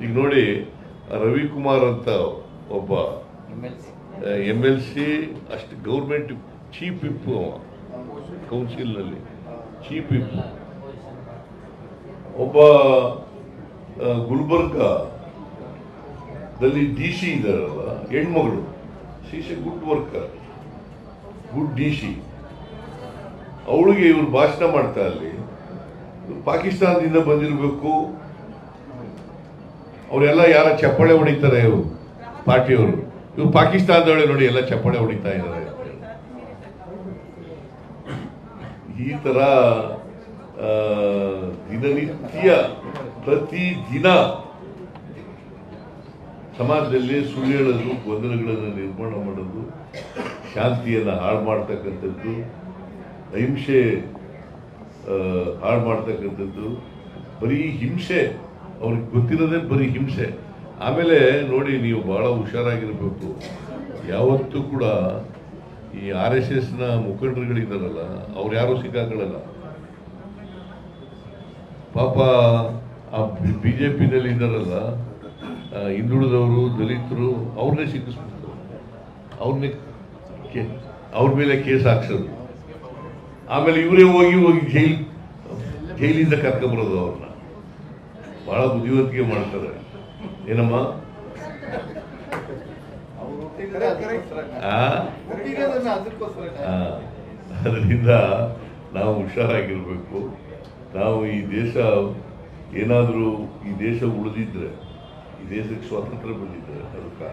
ಈಗ ನೋಡಿ ರವಿಕುಮಾರ್ ಅಂತ ಒಬ್ಬ MLC ಅಷ್ಟು ಗೌರ್ಮೆಂಟ್ ಚೀಫ್ ವಿಪ್ ಕೌನ್ಸಿಲ್ನಲ್ಲಿ ಚೀಫ್ ವಿಪ್. ಒಬ್ಬ ಗುಲ್ಬರ್ಗದಲ್ಲಿ DC ಇದ್ದಾರಲ್ಲ ಹೆಣ್ಮಗಳು, she's a good worker, good DC. ಅವಳಿಗೆ ಇವ್ರು ಭಾಷಣ ಮಾಡ್ತಾ ಅಲ್ಲಿ ಪಾಕಿಸ್ತಾನದಿಂದ ಬಂದಿರಬೇಕು, ಅವರೆಲ್ಲ ಯಾರ ಚಪ್ಪಾಳೆ ಹೊಡಿತಾರೆ ಇವರು ಪಾರ್ಟಿಯವರು, ಇವ್ರು ಪಾಕಿಸ್ತಾನದವಳೆ ನೋಡಿ ಎಲ್ಲ ಚಪ್ಪಾಳೆ ಹೊಡಿತಾ ಇದ್ದಾರೆ. ಈ ತರ ದಿನನಿತ್ಯ ಪ್ರತಿದಿನ ಸಮಾಜದಲ್ಲಿ ಸುಳ್ಳು ಹೇಳೋದು, ಗೊಂದಲಗಳನ್ನು ನಿರ್ಮಾಣ ಮಾಡೋದು, ಶಾಂತಿಯನ್ನು ಹಾಳು ಮಾಡ್ತಕ್ಕಂಥದ್ದು, ಅಹಿಂಸೆ ಹಾಳು ಮಾಡ್ತಕ್ಕಂಥದ್ದು, ಬರೀ ಹಿಂಸೆ, ಅವ್ರಿಗೆ ಗೊತ್ತಿರೋದೇ ಬರೀ ಹಿಂಸೆ. ಆಮೇಲೆ ನೋಡಿ, ನೀವು ಬಹಳ ಹುಷಾರಾಗಿರ್ಬೇಕು. ಯಾವತ್ತೂ ಕೂಡ ಈ RSSನ ಮುಖಂಡರುಗಳಿದ್ದಾರಲ್ಲ, ಅವ್ರು ಯಾರು ಸಿಕ್ಕಾಕೊಳ್ಳಲ್ಲ ಪಾಪ. ಆ BJPನಲ್ಲಿ ಇದ್ದಾರಲ್ಲ ಹಿಂದುಳಿದವರು, ದಲಿತರು, ಅವ್ರನ್ನೇ ಸಿಕ್ಕಿಸ್ಬಿಡ್ತಾರೆ, ಅವ್ರ ಮೇಲೆ ಕೇಸ್ ಹಾಕ್ಸೋದು, ಆಮೇಲೆ ಇವರೇ ಹೋಗಿ ಜೈಲಿಂದ ಕರ್ಕೊಂಬರೋದು ಅವ್ರನ್ನ. ಬಹಳ ಬುದ್ಧಿವಂತಿಕೆ ಮಾಡ್ತಾರೆ. ಏನಮ್ಮ ಅದರಿಂದ ನಾವು ಹುಷಾರಾಗಿರ್ಬೇಕು. ನಾವು ಈ ದೇಶ ಏನಾದರೂ ಈ ದೇಶ ಉಳಿದಿದ್ರೆ, ಈ ದೇಶಕ್ಕೆ ಸ್ವಾತಂತ್ರ್ಯ ಬಂದಿದ್ರೆ ಅದಕ್ಕೆ